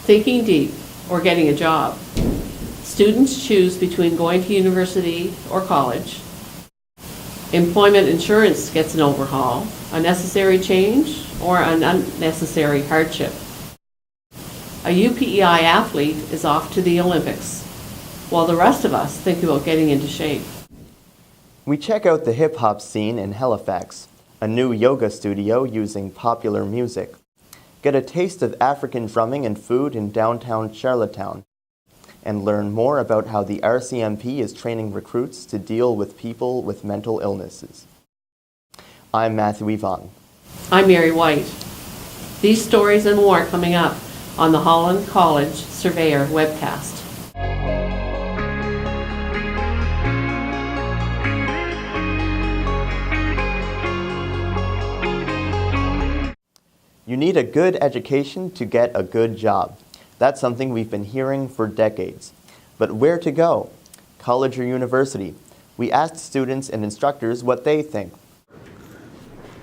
Thinking deep or getting a job. Students choose between going to university or college. Employment insurance gets an overhaul, a necessary change or an unnecessary hardship. A UPEI athlete is off to the Olympics, while the rest of us think about getting into shape. We check out the hip-hop scene in Halifax, a new yoga studio using popular music. Get a taste of African drumming and food in downtown Charlottetown, and learn more about how the RCMP is training recruits to deal with people with mental illnesses. I'm Matthew Yvonne. I'm Mary White. These stories and more coming up on the Holland College Surveyor Webcast. You need a good education to get a good job. That's something we've been hearing for decades. But where to go? College or university? We asked students and instructors what they think.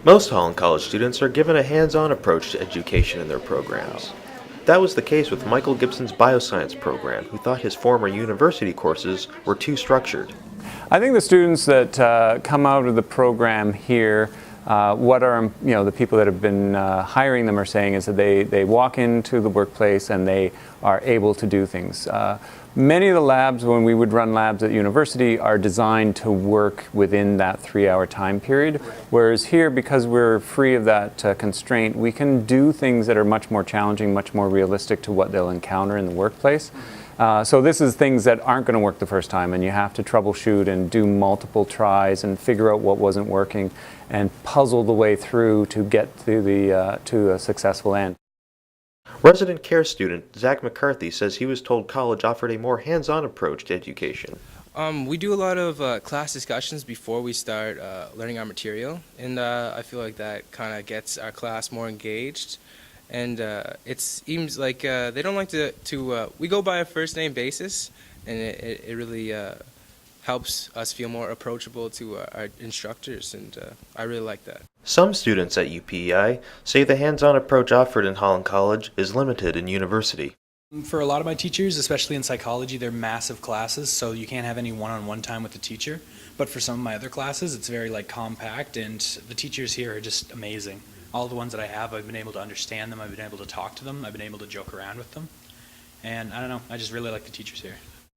Most Holland College students are given a hands-on approach to education in their programs. That was the case with Michael Gibson's bioscience program, who thought his former university courses were too structured. I think the students that come out of the program here, the people that have been hiring them are saying is that they walk into the workplace and they are able to do things. Many of the labs, when we would run labs at university, are designed to work within that 3-hour time period, whereas here, because we're free of that constraint, we can do things that are much more challenging, much more realistic to what they'll encounter in the workplace. So this is things that aren't going to work the first time, and you have to troubleshoot and do multiple tries and figure out what wasn't working and puzzle the way through to get to a successful end. Resident care student Zach McCarthy says he was told college offered a more hands-on approach to education. We do a lot of class discussions before we start learning our material, and I feel like that kind of gets our class more engaged. And it seems like they don't like to we go by a first name basis, and it really helps us feel more approachable to our instructors, and I really like that. Some students at UPEI say the hands-on approach offered in Holland College is limited in university. For a lot of my teachers, especially in psychology, they're massive classes, so you can't have any one-on-one time with the teacher. But for some of my other classes, it's very compact, and the teachers here are just amazing. All the ones that I have, I've been able to understand them, I've been able to talk to them, I've been able to joke around with them. And I don't know, I just really like the teachers here.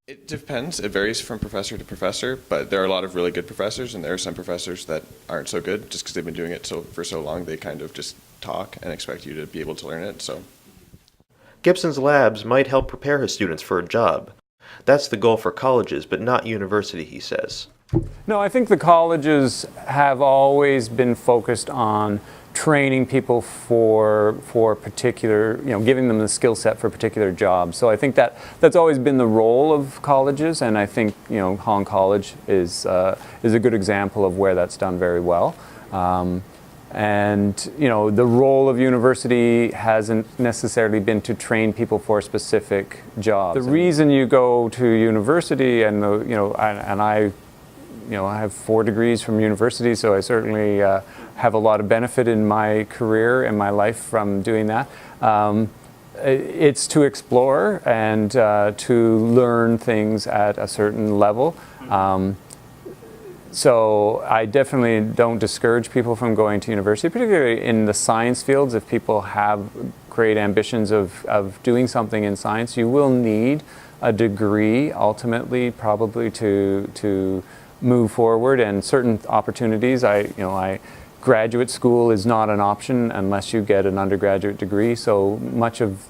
It depends. It varies from professor to professor, but there are a lot of really good professors, and there are some professors that aren't so good just because they've been doing it for so long. They kind of just talk and expect you to be able to learn it. So Gibson's labs might help prepare his students for a job. That's the goal for colleges, but not university, he says. No, I think the colleges have always been focused on training people for particular, giving them the skill set for particular jobs. So I think that's always been the role of colleges, and I think Holland College is a good example of where that's done very well. And the role of university hasn't necessarily been to train people for specific jobs. The reason you go to university, and I have 4 degrees from university, so I certainly have a lot of benefit in my career and my life from doing that. It's to explore and to learn things at a certain level. So I definitely don't discourage people from going to university, particularly in the science fields. If people have great ambitions of doing something in science, you will need a degree ultimately, probably to move forward, and certain opportunities. Graduate school is not an option unless you get an undergraduate degree. So much of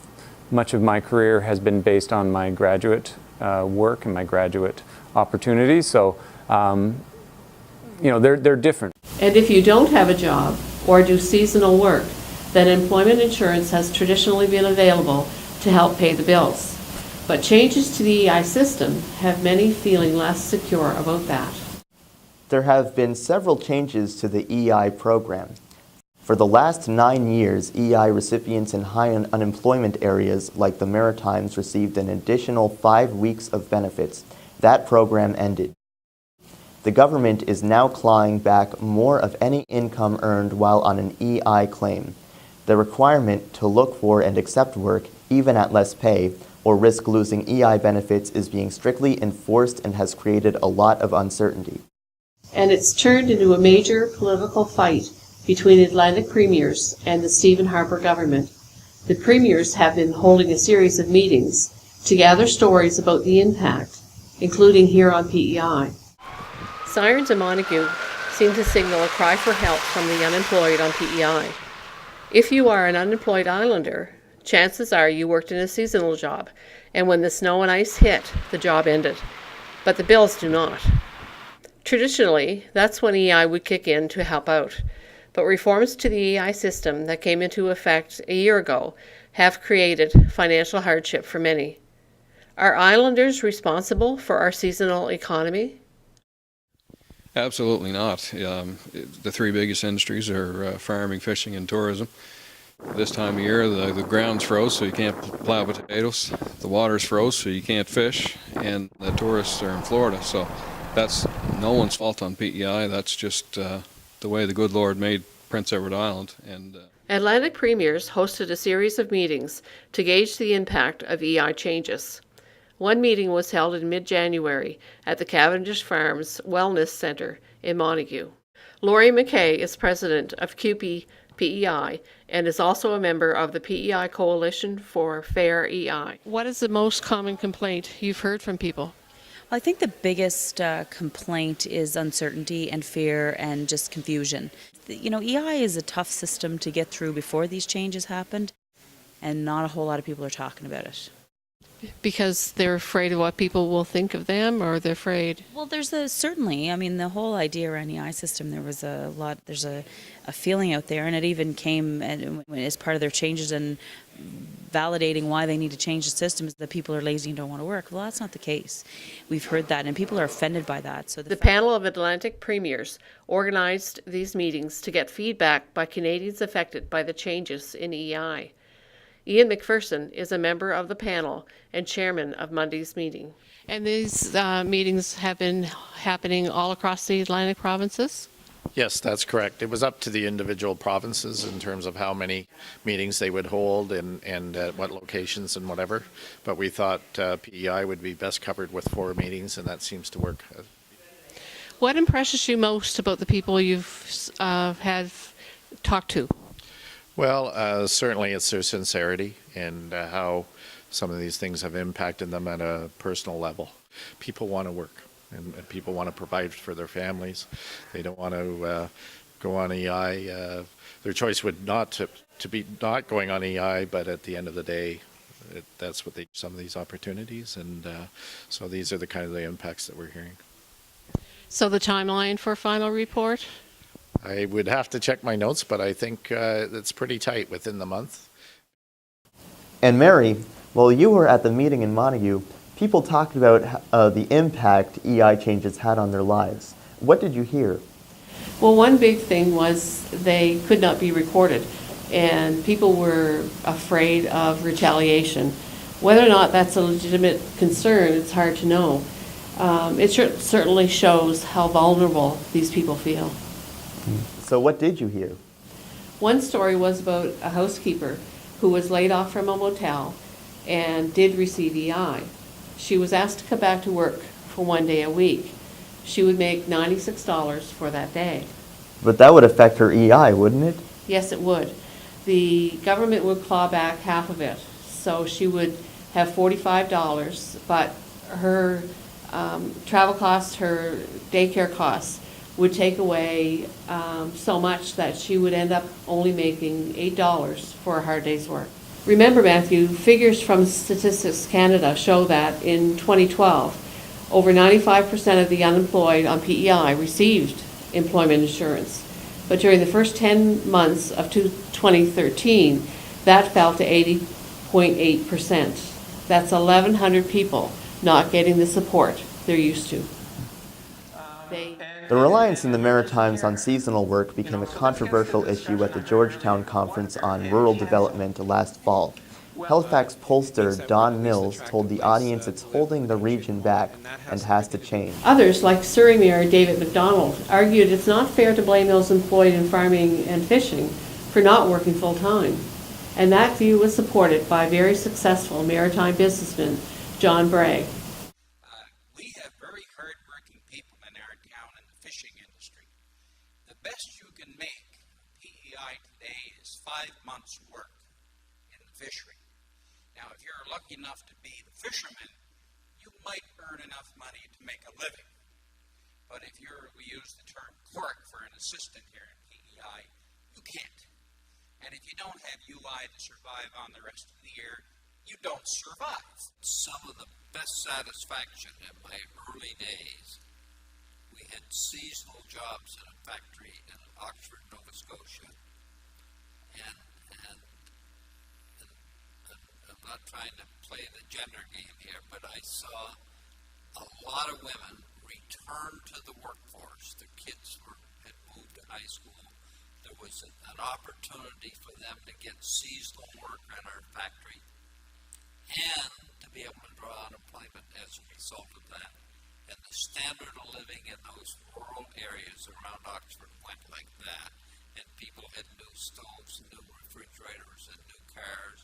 my career has been based on my graduate work and my graduate opportunities. So they're different. And if you don't have a job or do seasonal work, then employment insurance has traditionally been available to help pay the bills. But changes to the EI system have many feeling less secure about that. There have been several changes to the EI program. For the last 9 years, EI recipients in high unemployment areas like the Maritimes received an additional 5 weeks of benefits. That program ended. The government is now clawing back more of any income earned while on an EI claim. The requirement to look for and accept work even at less pay, or risk losing EI benefits is being strictly enforced and has created a lot of uncertainty. And it's turned into a major political fight between Atlantic premiers and the Stephen Harper government. The premiers have been holding a series of meetings to gather stories about the impact, including here on PEI. Sirens in Montague seem to signal a cry for help from the unemployed on PEI. If you are an unemployed islander, chances are you worked in a seasonal job, and when the snow and ice hit, the job ended. But the bills do not. Traditionally, that's when EI would kick in to help out. But reforms to the EI system that came into effect a year ago have created financial hardship for many. Are islanders responsible for our seasonal economy? Absolutely not. The three biggest industries are farming, fishing, and tourism. This time of year, the ground's froze, so you can't plow potatoes. The water's froze, so you can't fish, and the tourists are in Florida. So that's no one's fault on PEI. That's just the way the good Lord made Prince Edward Island. And Atlantic premiers hosted a series of meetings to gauge the impact of EI changes. One meeting was held in mid-January at the Cavendish Farms Wellness Centre in Montague. Laurie McKay is president of CUPE PEI and is also a member of the PEI Coalition for Fair EI. What is the most common complaint you've heard from people? I think the biggest complaint is uncertainty and fear and just confusion. EI is a tough system to get through before these changes happened, and not a whole lot of people are talking about it. Because they're afraid of what people will think of them, or they're afraid? Well, certainly, the whole idea around the EI system, there's a feeling out there, and it even came as part of their changes and validating why they need to change the system is that people are lazy and don't want to work. Well, that's not the case. We've heard that, and people are offended by that. So the panel of Atlantic premiers organized these meetings to get feedback by Canadians affected by the changes in EI. Ian McPherson is a member of the panel and chairman of Monday's meeting. And these meetings have been happening all across the Atlantic provinces? Yes, that's correct. It was up to the individual provinces in terms of how many meetings they would hold and at what locations and whatever. But we thought PEI would be best covered with 4 meetings, and that seems to work. What impresses you most about the people you've have talked to? Well, certainly it's their sincerity and how some of these things have impacted them at a personal level. People want to work, and people want to provide for their families. They don't want to go on EI. Their choice would not to be not going on EI, but at the end of the day, that's what some of these opportunities, and so these are the kind of the impacts that we're hearing. So the timeline for final report? I would have to check my notes, but I think it's pretty tight within the month. And Mary, while you were at the meeting in Montague, people talked about the impact EI changes had on their lives. What did you hear? Well, one big thing was they could not be recorded, and people were afraid of retaliation. Whether or not that's a legitimate concern, it's hard to know. It certainly shows how vulnerable these people feel. So what did you hear? One story was about a housekeeper who was laid off from a motel and did receive EI. She was asked to come back to work for 1 day a week. She would make $96 for that day. But that would affect her EI, wouldn't it? Yes, it would. The government would claw back half of it. So she would have $45, but her travel costs, her daycare costs, would take away so much that she would end up only making $8 for a hard day's work. Remember, Matthew, figures from Statistics Canada show that in 2012, over 95% of the unemployed on PEI received employment insurance. But during the first 10 months of 2013, that fell to 80.8%. That's 1,100 people not getting the support they're used to. The reliance in the Maritimes on seasonal work became a controversial issue at the Georgetown Conference on Rural Development last fall. Halifax pollster Don Mills told the audience it's holding the region back and has to change. Others, like Surrey Mayor David McDonald, argued it's not fair to blame those employed in farming and fishing for not working full-time. And that view was supported by very successful maritime businessman John Bragg. We have very hard-working people in our town in the fishing industry. The best you can make PEI today is 5 months' work in the fishery. Now, if you're lucky enough to be the fisherman, you might earn enough money to make a living. But if we use the term clerk for an assistant here in PEI, you can't. And if you don't have UI to survive on the rest of the year, you don't survive. Some of the best satisfaction in my early days, we had seasonal jobs in a factory in Oxford, Nova Scotia. And I'm not trying to play the gender game here, but I saw a lot of women return to the workforce. Their kids had moved to high school. There was an opportunity for them to get seasonal work in our factory and to be able to draw unemployment as a result of that. And the standard of living in those rural areas around Oxford went like that. And people had new stoves, and new refrigerators, and new cars.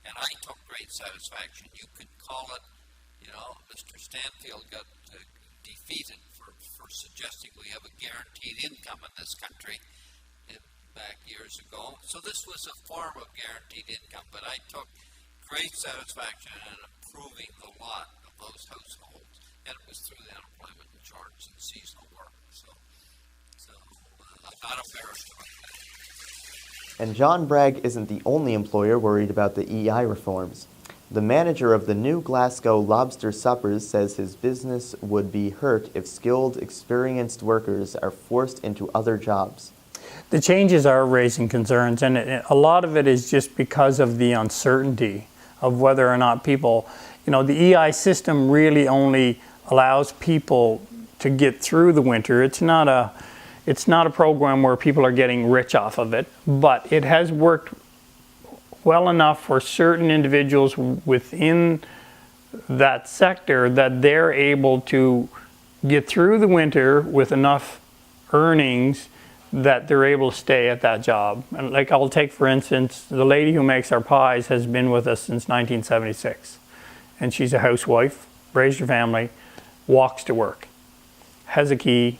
And I took great satisfaction. You could call it, Mr. Stanfield got defeated for suggesting we have a guaranteed income in this country back years ago. So this was a form of guaranteed income, but I took great satisfaction in improving the lot of those households, and it was through the unemployment insurance and seasonal work. So I'm not embarrassed about that. And John Bragg isn't the only employer worried about the EI reforms. The manager of the new Glasgow Lobster Suppers says his business would be hurt if skilled, experienced workers are forced into other jobs. The changes are raising concerns, and a lot of it is just because of the uncertainty of whether or not people, the EI system really only allows people to get through the winter. It's not a program where people are getting rich off of it, but it has worked well enough for certain individuals within that sector that they're able to get through the winter with enough earnings that they're able to stay at that job. And like I'll take for instance, the lady who makes our pies has been with us since 1976. And she's a housewife, raised her family, walks to work, has a key,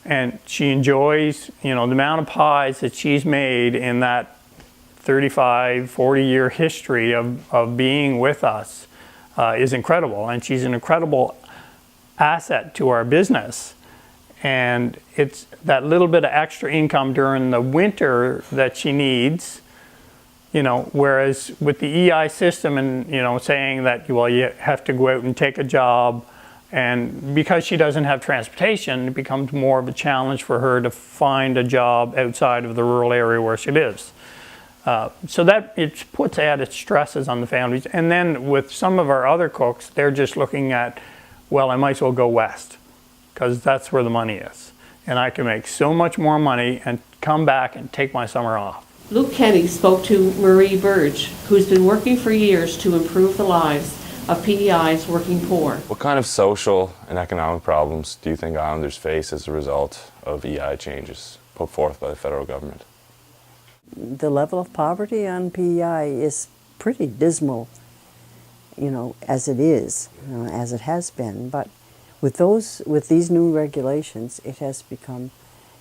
and she enjoys, the amount of pies that she's made in that 35, 40-year history of being with us is incredible. And she's an incredible asset to our business. And it's that little bit of extra income during the winter that she needs, whereas with the EI system and, saying that, you have to go out and take a job, and because she doesn't have transportation, it becomes more of a challenge for her to find a job outside of the rural area where she lives. So that it puts added stresses on the families. And then with some of our other cooks, they're just looking at, I might as well go west, because that's where the money is. And I can make so much more money and come back and take my summer off. Luke Kenny spoke to Marie Burge, who's been working for years to improve the lives of PEI's working poor. What kind of social and economic problems do you think Islanders face as a result of EI changes put forth by the federal government? The level of poverty on PEI is pretty dismal, as it is, as it has been. But with these new regulations, it has become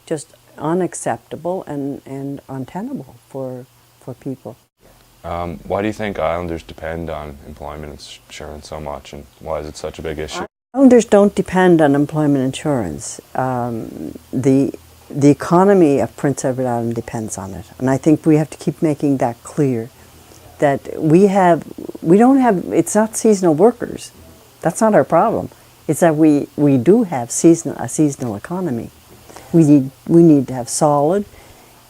just unacceptable and untenable for people. Why do you think Islanders depend on employment insurance so much, and why is it such a big issue? Islanders don't depend on employment insurance. The economy of Prince Edward Island depends on it, and I think we have to keep making that clear. That it's not seasonal workers. That's not our problem. It's that we do have a seasonal economy. We need to have solid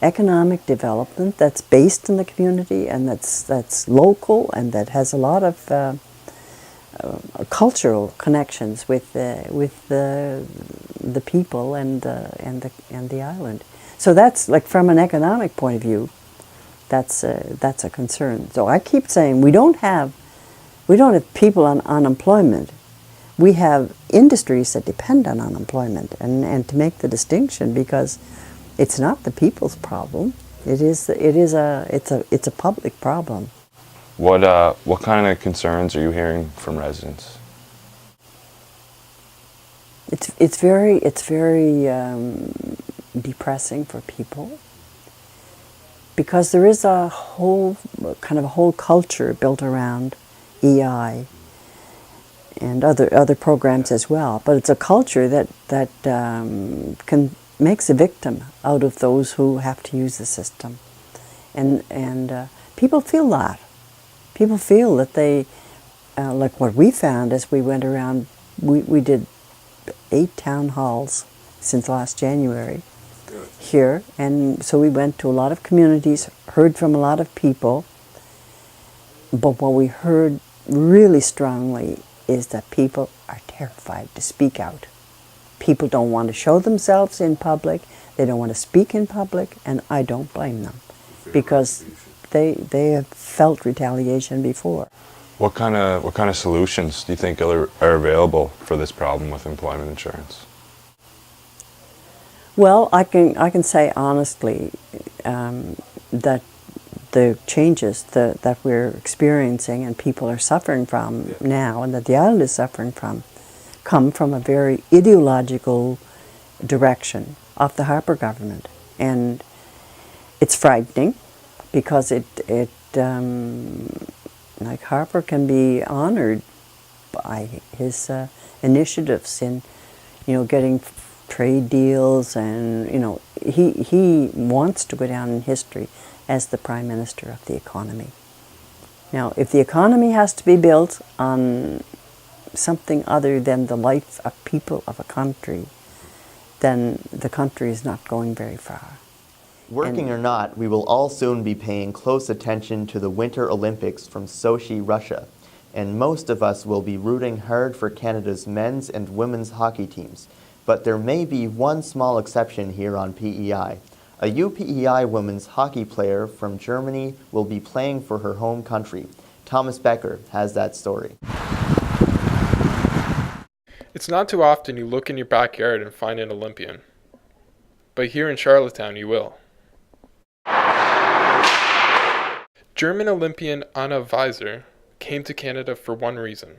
economic development that's based in the community and that's local and that has a lot of cultural connections with the people and the island. So that's like from an economic point of view, that's a concern. So I keep saying we don't have people on unemployment. We have industries that depend on unemployment, and to make the distinction, because it's not the people's problem, It's a public problem. What kind of concerns are you hearing from residents? It's very depressing for people, because there is a whole culture built around EI and other programs as well. But it's a culture that makes a victim out of those who have to use the system, and people feel that. People feel that they, like what we found as we went around. We did 8 town halls since last January here, and so we went to a lot of communities, heard from a lot of people, but what we heard really strongly is that people are terrified to speak out. People don't want to show themselves in public, they don't want to speak in public, and I don't blame them, because they have felt retaliation before. What kind of solutions do you think are available for this problem with employment insurance? Well, I can say honestly that the changes that we're experiencing and people are suffering from now, and that the island is suffering from, come from a very ideological direction of the Harper government, and it's frightening because like Harper can be honored by his initiatives in, getting trade deals, and he wants to go down in history as the Prime Minister of the economy. Now, if the economy has to be built on something other than the life of people of a country, then the country is not going very far. Working or not, we will all soon be paying close attention to the Winter Olympics from Sochi, Russia, and most of us will be rooting hard for Canada's men's and women's hockey teams. But there may be one small exception here on PEI. A UPEI women's hockey player from Germany will be playing for her home country. Thomas Becker has that story. It's not too often you look in your backyard and find an Olympian. But here in Charlottetown you will. German Olympian Anna Weiser came to Canada for one reason.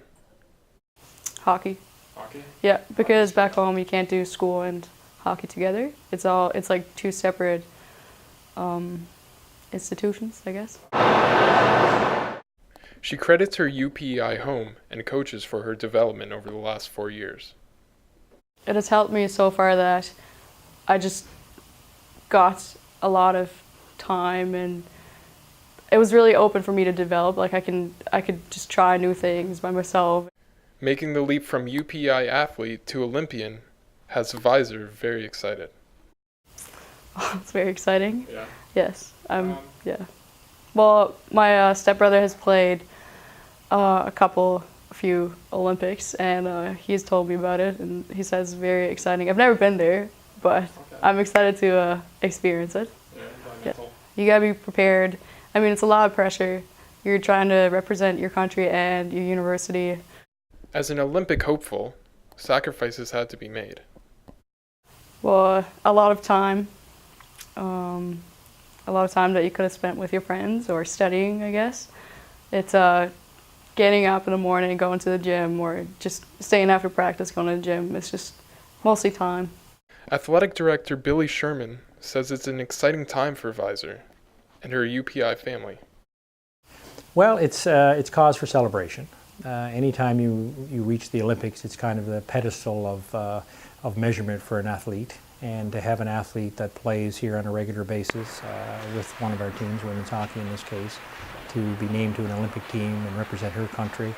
Hockey. Hockey? Yeah, because back home you can't do school and hockey together. It's like 2 separate institutions, I guess. She credits her UPEI home and coaches for her development over the last 4 years. It has helped me so far that I just got a lot of time, and it was really open for me to develop. Like I could just try new things by myself. Making the leap from UPEI athlete to Olympian has Weiser very excited. It's very exciting. Yeah. Yes, yeah. Well, my stepbrother has played a few Olympics, and he's told me about it, and he says it's very exciting. I've never been there, but I'm excited to experience it. Yeah. You gotta be prepared. I mean, it's a lot of pressure. You're trying to represent your country and your university. As an Olympic hopeful, sacrifices had to be made. Well, a lot of time. A lot of time that you could have spent with your friends or studying, I guess. It's getting up in the morning, going to the gym, or just staying after practice, going to the gym. It's just mostly time. Athletic director Billy Sherman says it's an exciting time for Weiser and her UPI family. Well, it's cause for celebration. Anytime you reach the Olympics, it's kind of the pedestal of measurement for an athlete. And to have an athlete that plays here on a regular basis with one of our teams, women's hockey in this case, to be named to an Olympic team and represent her country,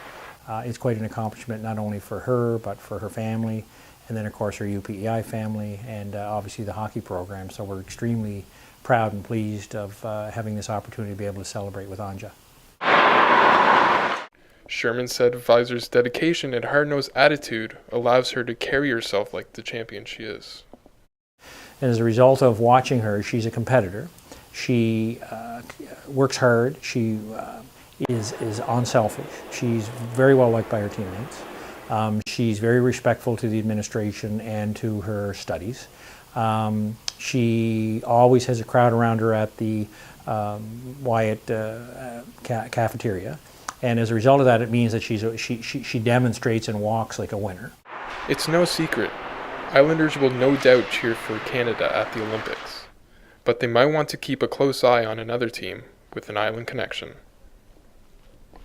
it's quite an accomplishment not only for her, but for her family, and then of course her UPEI family, and obviously the hockey program. So we're extremely proud and pleased of having this opportunity to be able to celebrate with Anja. Sherman said Weiser's dedication and hard-nosed attitude allows her to carry herself like the champion she is. And as a result of watching her, she's a competitor. She works hard. She is unselfish. She's very well liked by her teammates. She's very respectful to the administration and to her studies. She always has a crowd around her at the Wyatt cafeteria. And as a result of that, it means that she demonstrates and walks like a winner. It's no secret. Islanders will no doubt cheer for Canada at the Olympics, but they might want to keep a close eye on another team with an island connection.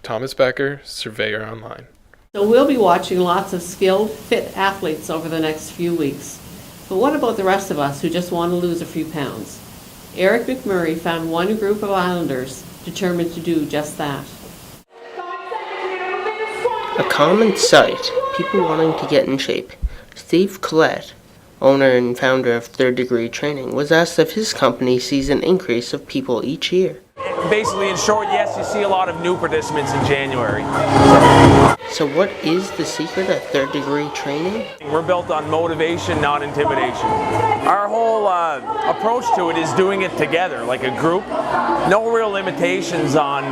Thomas Becker, Surveyor Online. So we'll be watching lots of skilled, fit athletes over the next few weeks. But what about the rest of us who just want to lose a few pounds? Eric McMurray found one group of Islanders determined to do just that. A common sight, people wanting to get in shape. Steve Collette, owner and founder of Third Degree Training, was asked if his company sees an increase of people each year. Basically, in short, yes, you see a lot of new participants in January. So what is the secret of Third Degree Training? We're built on motivation, not intimidation. Our whole approach to it is doing it together, like a group. No real limitations on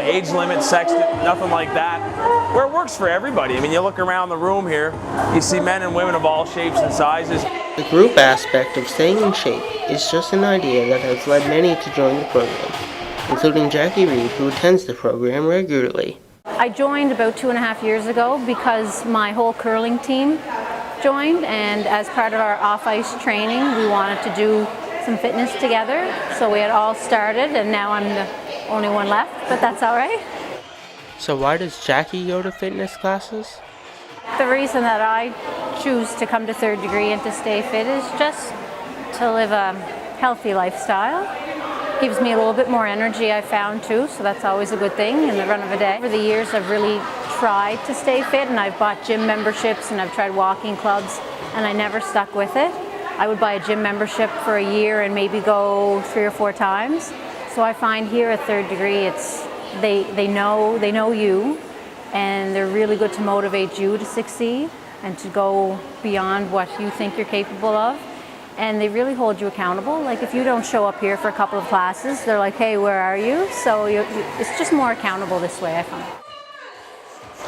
age limit, sex, nothing like that. Where it works for everybody. I mean, you look around the room here, you see men and women of all shapes and sizes. The group aspect of staying in shape is just an idea that has led many to join the program, including Jackie Reed, who attends the program regularly. I joined about 2.5 years ago because my whole curling team joined, and as part of our off-ice training, we wanted to do some fitness together. So we had all started, and now I'm the only one left, but that's all right. So why does Jackie go to fitness classes? The reason that I choose to come to Third Degree and to stay fit is just to live a healthy lifestyle. Gives me a little bit more energy, I found too, so that's always a good thing in the run of a day. Over the years, I've really tried to stay fit, and I've bought gym memberships and I've tried walking clubs, and I never stuck with it. I would buy a gym membership for a year and maybe go 3 or 4 times. So I find here at Third Degree, they know you, and they're really good to motivate you to succeed and to go beyond what you think you're capable of. And they really hold you accountable. Like if you don't show up here for a couple of classes, they're like, hey, where are you? So it's just more accountable this way, I find.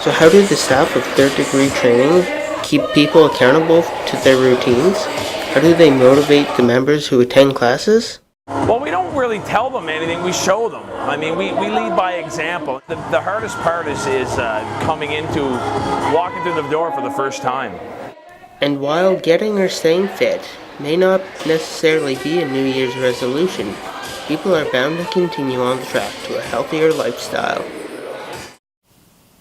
So how do the staff of Third Degree Training keep people accountable to their routines? How do they motivate the members who attend classes? Well, we don't really tell them anything, we show them. I mean, we lead by example. The hardest part is walking through the door for the first time. And while getting or staying fit may not necessarily be a New Year's resolution, people are bound to continue on the track to a healthier lifestyle.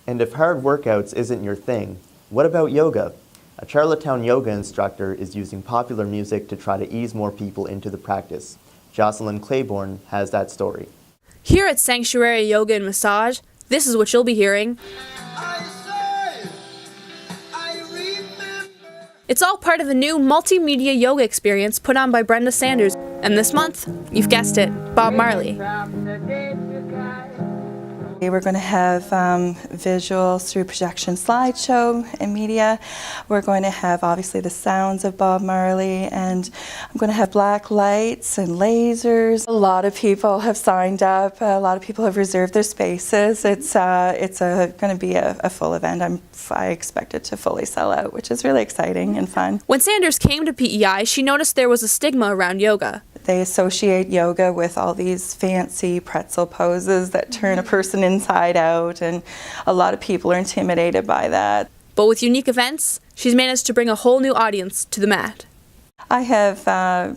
And if hard workouts isn't your thing, what about yoga? A Charlottetown yoga instructor is using popular music to try to ease more people into the practice. Jocelyn Claiborne has that story. Here at Sanctuary Yoga and Massage, this is what you'll be hearing. It's all part of a new multimedia yoga experience put on by Brenda Sanders. And this month, you've guessed it, Bob Marley. We're going to have visuals through projection slideshow and media. We're going to have obviously the sounds of Bob Marley, and I'm going to have black lights and lasers. A lot of people have signed up. A lot of people have reserved their spaces. It's going to be a full event. I expect it to fully sell out, which is really exciting and fun. When Sanders came to PEI, she noticed there was a stigma around yoga. They associate yoga with all these fancy pretzel poses that turn a person inside out, and a lot of people are intimidated by that. But with unique events, she's managed to bring a whole new audience to the mat. I have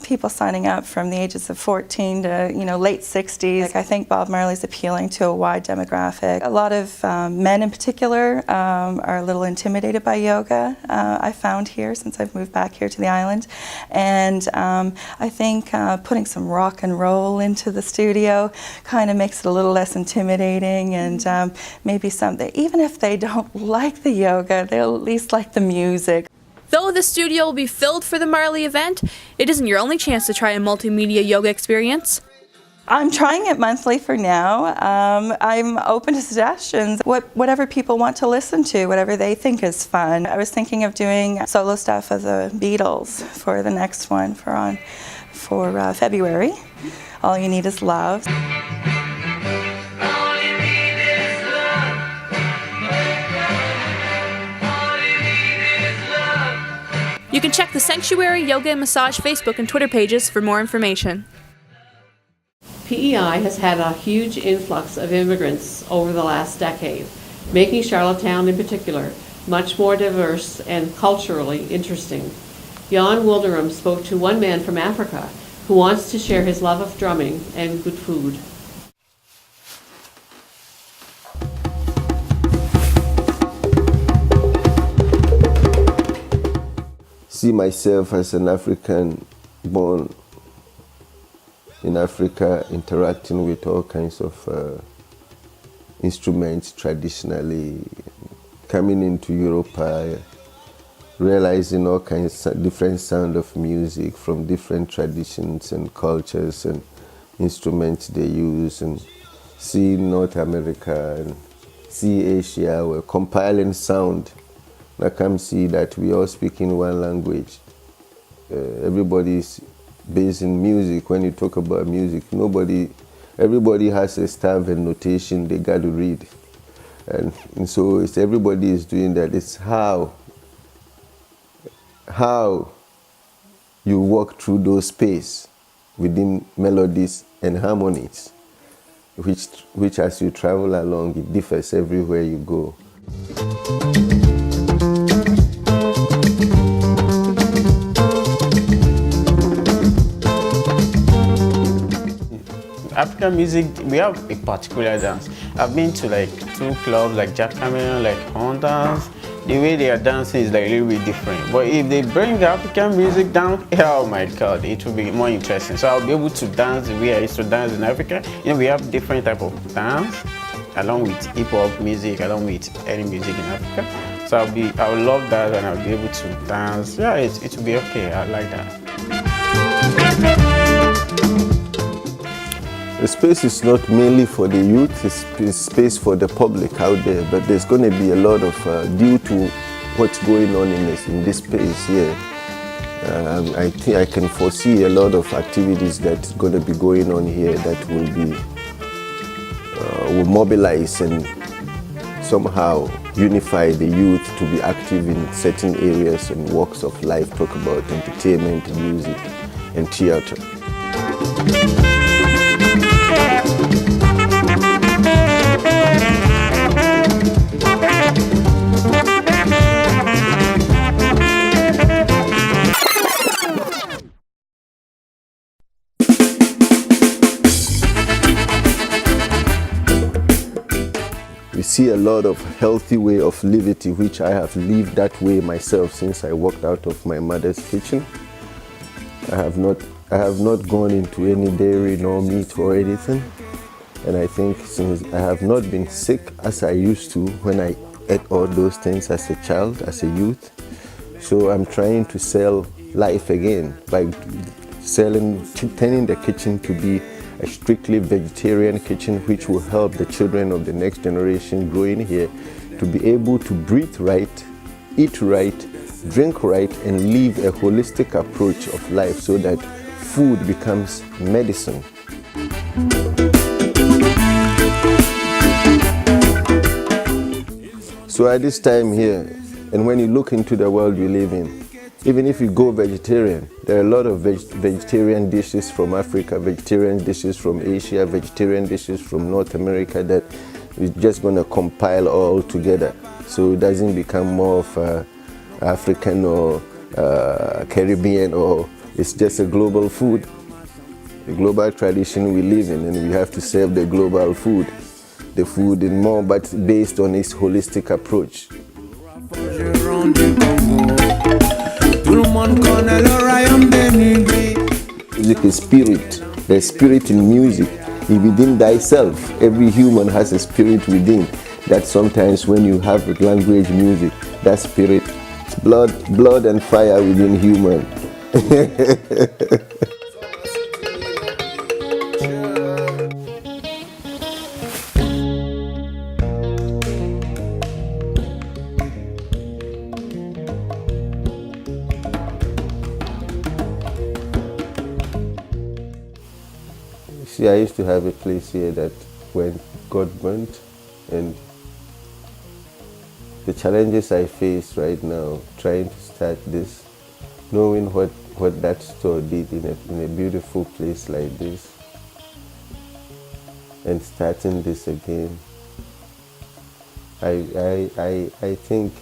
people signing up from the ages of 14 to late 60s. I think Bob Marley's appealing to a wide demographic. A lot of men in particular are a little intimidated by yoga, I found here since I've moved back here to the island. And I think putting some rock and roll into the studio kind of makes it a little less intimidating, and maybe even if they don't like the yoga, they'll at least like the music. Though the studio will be filled for the Marley event, it isn't your only chance to try a multimedia yoga experience. I'm trying it monthly for now. I'm open to suggestions, whatever people want to listen to, whatever they think is fun. I was thinking of doing solo stuff of the Beatles for the next one for February. All You Need Is Love. You can check the Sanctuary Yoga and Massage Facebook and Twitter pages for more information. PEI has had a huge influx of immigrants over the last decade, making Charlottetown in particular much more diverse and culturally interesting. Jan Wilderum spoke to one man from Africa who wants to share his love of drumming and good food. See myself as an African born in Africa, interacting with all kinds of instruments traditionally, coming into Europe, realizing all kinds of different sound of music from different traditions and cultures and instruments they use, and see North America and see Asia, we're compiling sound. I come see that we all speak in one language. Everybody's based in music. When you talk about music, everybody has a staff and notation they got to read. And so it's everybody is doing that. It's how you walk through those space within melodies and harmonies, which as you travel along, it differs everywhere you go. African music, we have a particular dance. I've been to like 2 clubs like Jack Cameron, like Holland dance. The way they are dancing is like a little bit different. But if they bring the African music down, oh my God, it will be more interesting. So I'll be able to dance the way I used to dance in Africa. You know, we have different type of dance, along with hip hop music, along with any music in Africa. So I would love that, and I'll be able to dance. Yeah, it will be okay. I like that. The space is not mainly for the youth, it's space for the public out there, but there's going to be a lot of, due to what's going on in this space here, I think I can foresee a lot of activities that's going to be going on here that will mobilize and somehow unify the youth to be active in certain areas and walks of life, talk about entertainment, music, and theater. We see a lot of healthy way of living, which I have lived that way myself since I walked out of my mother's kitchen. I have not gone into any dairy nor meat or anything. And I think since I have not been sick as I used to when I ate all those things as a child, as a youth. So I'm trying to sell life again by turning the kitchen to be a strictly vegetarian kitchen, which will help the children of the next generation growing here to be able to breathe right, eat right, drink right, and live a holistic approach of life so that food becomes medicine. So at this time here, and when you look into the world we live in, even if you go vegetarian, there are a lot of vegetarian dishes from Africa, vegetarian dishes from Asia, vegetarian dishes from North America that we're just going to compile all together. So it doesn't become more of African or Caribbean, or it's just a global food, the global tradition we live in, and we have to serve the global food, the food in more, but based on its holistic approach. Music is spirit. There's spirit in music. Within thyself, every human has a spirit within. That sometimes when you have language music, that spirit, it's blood and fire within human. See, I used to have a place here that when got burnt, and the challenges I face right now trying to start this knowing what that store did in a beautiful place like this, and starting this again, I think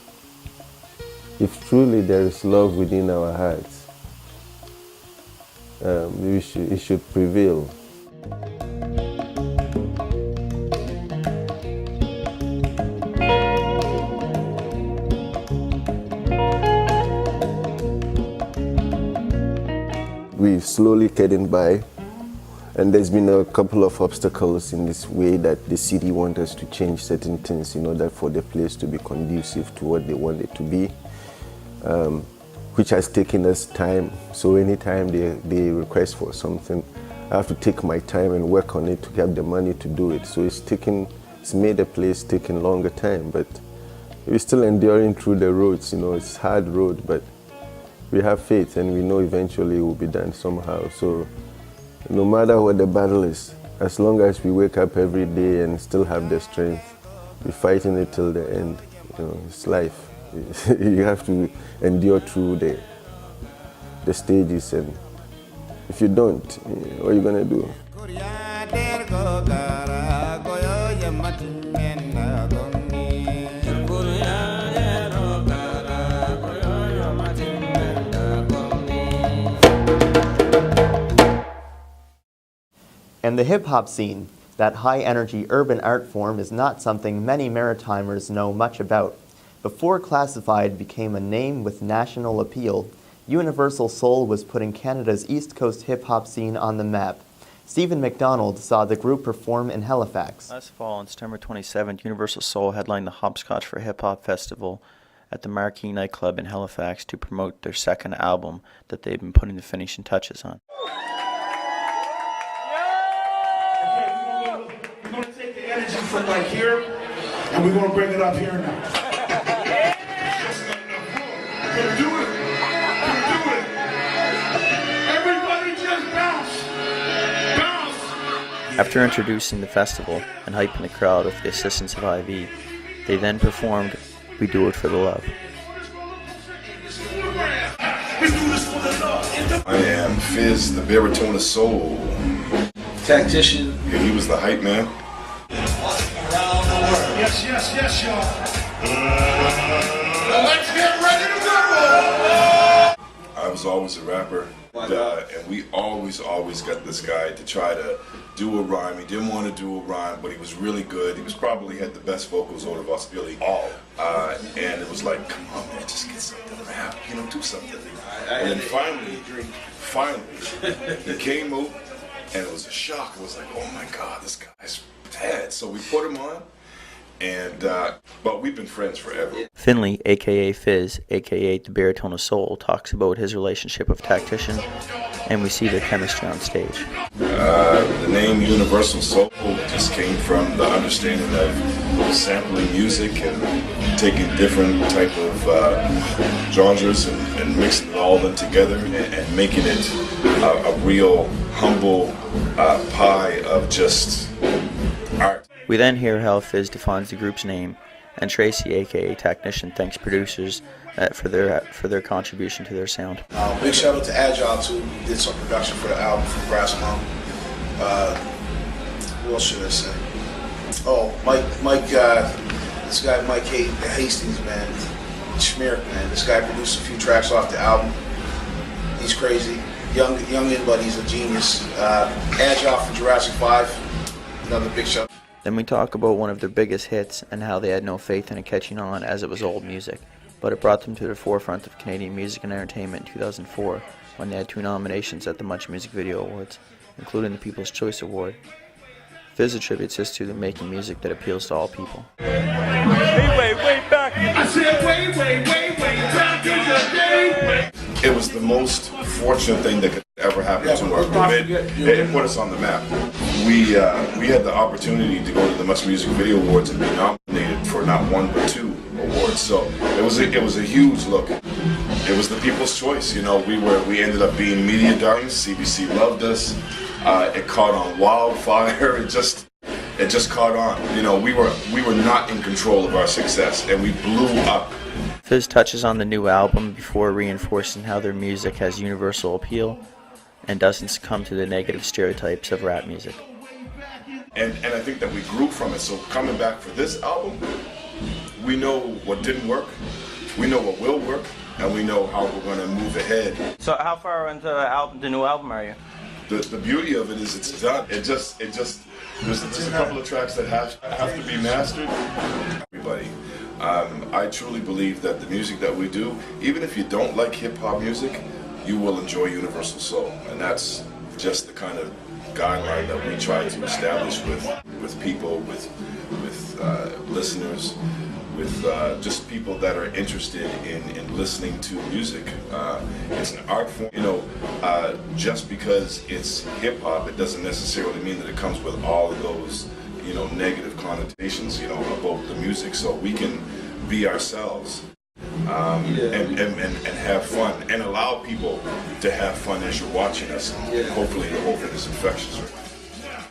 if truly there is love within our hearts, it should prevail. We're slowly getting by, and there's been a couple of obstacles in this way that the city wants us to change certain things in order for the place to be conducive to what they want it to be, which has taken us time. So anytime they request for something, I have to take my time and work on it to get the money to do it. So it's made the place taking longer time, but we're still enduring through the roads. It's hard road, but we have faith and we know eventually it will be done somehow. So no matter what the battle is, as long as we wake up every day and still have the strength, we're fighting it till the end. It's life. You have to endure through the stages, and if you don't, what are you gonna do? And the hip-hop scene, that high-energy urban art form, is not something many Maritimers know much about. Before Classified became a name with national appeal, Universal Soul was putting Canada's East Coast hip-hop scene on the map. Stephen McDonald saw the group perform in Halifax. Last fall, on September 27th, Universal Soul headlined the Hopscotch for Hip Hop Festival at the Marquee nightclub in Halifax to promote their second album that they've been putting the finishing touches on. We're going to take the energy from like here, and we're going to bring it up here now. We're going to do it. We're going to do it. Everybody just bounce. Bounce. After introducing the festival and hyping the crowd with the assistance of IV, they then performed We Do It For The Love. I am Fizz, the baritone of soul. Tactician. Yeah, he was the hype man. Yes, yes, yes, y'all. Let's get ready to go. I was always a rapper, and we always got this guy to try to do a rhyme. He didn't want to do a rhyme, but he was really good. He was probably had the best vocals out of us, really all. And it was like, come on, man, just get something rap, do something. And then finally, he came out, and it was a shock. It was like, oh my God, this guy's bad. So we put him on, and but we've been friends forever. Finley, aka Fizz, aka the baritone of soul, talks about his relationship with Tactician, and we see their chemistry on stage. The name Universal Soul just came from the understanding of sampling music and taking different type of genres and mixing all of them together and making it a real humble pie of just art. We then hear how Fizz defines the group's name, and Tracy, aka Technician, thanks producers for their contribution to their sound. Big shout out to Agile too, who did some production for the album from Brass Mountain. What else should I say? Oh, Mike, this guy Mike Hastings, man, Schmirk, man. This guy produced a few tracks off the album. He's crazy, young in, but he's a genius. Agile from Jurassic 5, another big shout. Then we talk about one of their biggest hits and how they had no faith in it catching on as it was old music, but it brought them to the forefront of Canadian music and entertainment in 2004 when they had 2 nominations at the Much Music Video Awards, including the People's Choice Award. Fizz attributes this to the making music that appeals to all people. Way back. I said way back in the day. It was the most fortunate thing that could ever happen to our group. It put us on the map. We had the opportunity to go to the Much Music Video Awards and be nominated for not 1 but 2 awards. So it was a huge look. It was the people's choice. We ended up being media darlings. CBC loved us. It caught on wildfire. It it just caught on. You know, we were not in control of our success, and we blew up. Fizz touches on the new album before reinforcing how their music has universal appeal and doesn't succumb to the negative stereotypes of rap music. And I think that we grew from it. So coming back for this album, we know what didn't work, we know what will work, and we know how we're going to move ahead. So how far into the new album are you? The beauty of it is it's done. There's just a couple of tracks that have to be mastered. Everybody, I truly believe that the music that we do, even if you don't like hip hop music, you will enjoy Universal Soul, and that's just the kind of guideline that we try to establish with people, with listeners, with just people that are interested in listening to music. It's an art form. You know, just because it's hip hop, it doesn't necessarily mean that it comes with all of those, you know, negative connotations, you know, about the music. So we can be ourselves. And have fun, and allow people to have fun as you're watching us. Hopefully the whole thing is infectious.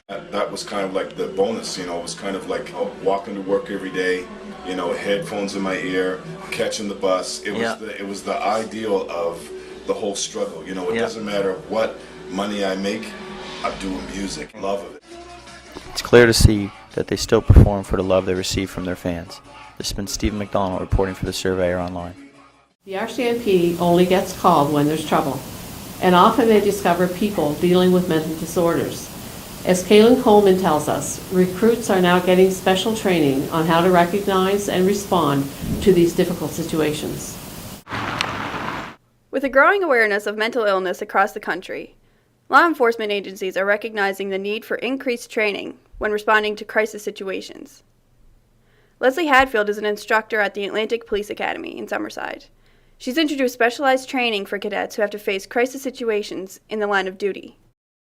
That was kind of like the bonus, you know. It was kind of like walking to work every day, you know, headphones in my ear, catching the bus. It was the ideal of the whole struggle, you know. It doesn't matter what money I make, I'm doing music, love of it. It's clear to see that they still perform for the love they receive from their fans. This has been Stephen McDonald reporting for the Surveyor Online. The RCMP only gets called when there's trouble, and often they discover people dealing with mental disorders. As Kaylin Coleman tells us, recruits are now getting special training on how to recognize and respond to these difficult situations. With a growing awareness of mental illness across the country, law enforcement agencies are recognizing the need for increased training when responding to crisis situations. Leslie Hadfield is an instructor at the Atlantic Police Academy in Summerside. She's introduced specialized training for cadets who have to face crisis situations in the line of duty.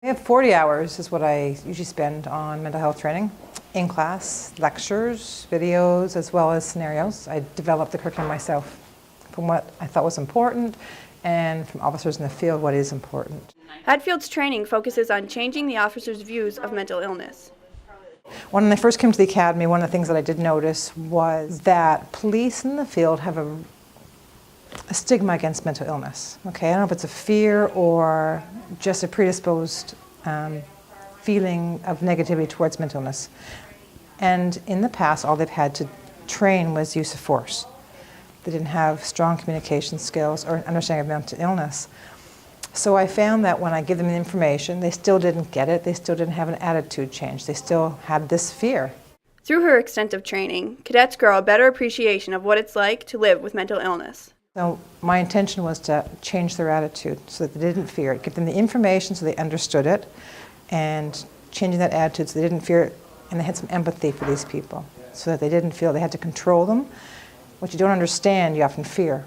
I have 40 hours is what I usually spend on mental health training, in class, lectures, videos, as well as scenarios. I developed the curriculum myself from what I thought was important and from officers in the field what is important. Hadfield's training focuses on changing the officers' views of mental illness. When I first came to the academy, one of the things that I did notice was that police in the field have a stigma against mental illness. Okay, I don't know if it's a fear or just a predisposed feeling of negativity towards mental illness. And in the past, all they've had to train was use of force. They didn't have strong communication skills or understanding of mental illness. So I found that when I give them the information, they still didn't get it. They still didn't have an attitude change. They still had this fear. Through her extensive training, cadets grow a better appreciation of what it's like to live with mental illness. So my intention was to change their attitude so that they didn't fear it, give them the information so they understood it, and changing that attitude so they didn't fear it, and they had some empathy for these people so that they didn't feel they had to control them. What you don't understand, you often fear.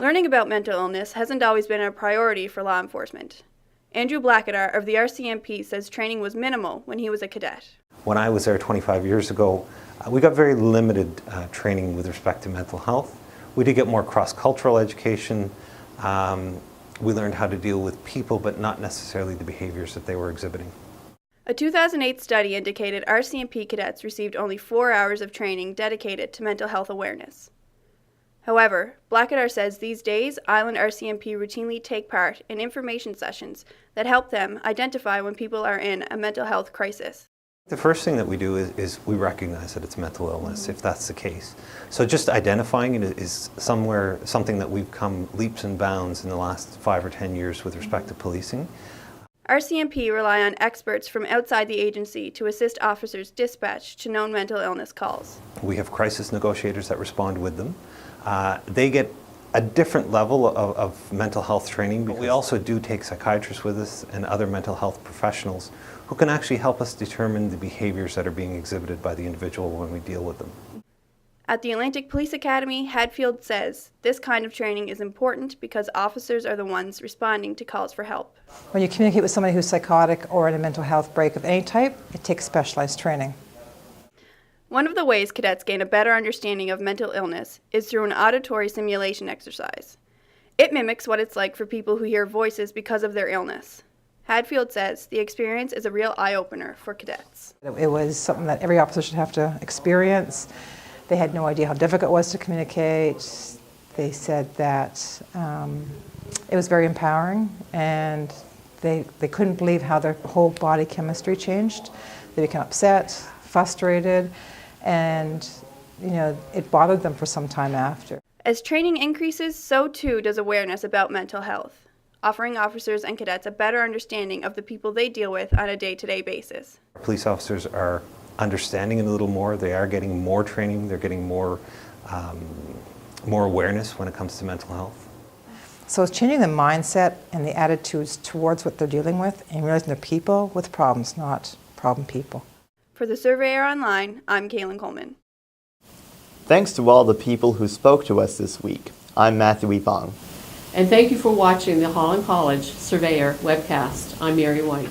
Learning about mental illness hasn't always been a priority for law enforcement. Andrew Blackadar of the RCMP says training was minimal when he was a cadet. When I was there 25 years ago, we got very limited training with respect to mental health. We did get more cross-cultural education. We learned how to deal with people, but not necessarily the behaviors that they were exhibiting. A 2008 study indicated RCMP cadets received only 4 hours of training dedicated to mental health awareness. However, Blackadar says these days, Island RCMP routinely take part in information sessions that help them identify when people are in a mental health crisis. The first thing that we do is we recognize that it's mental illness, if that's the case. So just identifying it is something that we've come leaps and bounds in the last 5 or 10 years with respect to policing. RCMP rely on experts from outside the agency to assist officers dispatched to known mental illness calls. We have crisis negotiators that respond with them. They get a different level of mental health training, but we also do take psychiatrists with us and other mental health professionals who can actually help us determine the behaviors that are being exhibited by the individual when we deal with them. At the Atlantic Police Academy, Hadfield says this kind of training is important because officers are the ones responding to calls for help. When you communicate with somebody who's psychotic or in a mental health break of any type, it takes specialized training. One of the ways cadets gain a better understanding of mental illness is through an auditory simulation exercise. It mimics what it's like for people who hear voices because of their illness. Hadfield says the experience is a real eye-opener for cadets. It was something that every officer should have to experience. They had no idea how difficult it was to communicate. They said that it was very empowering, and they couldn't believe how their whole body chemistry changed. They became upset, frustrated, and it bothered them for some time after. As training increases, so too does awareness about mental health, offering officers and cadets a better understanding of the people they deal with on a day-to-day basis. Police officers are understanding it a little more. They are getting more training. They're getting more awareness when it comes to mental health. So it's changing the mindset and the attitudes towards what they're dealing with and realizing they're people with problems, not problem people. For the Surveyor Online, I'm Kaylin Coleman. Thanks to all the people who spoke to us this week. I'm Matthew Evong. And thank you for watching the Holland College Surveyor Webcast. I'm Mary White.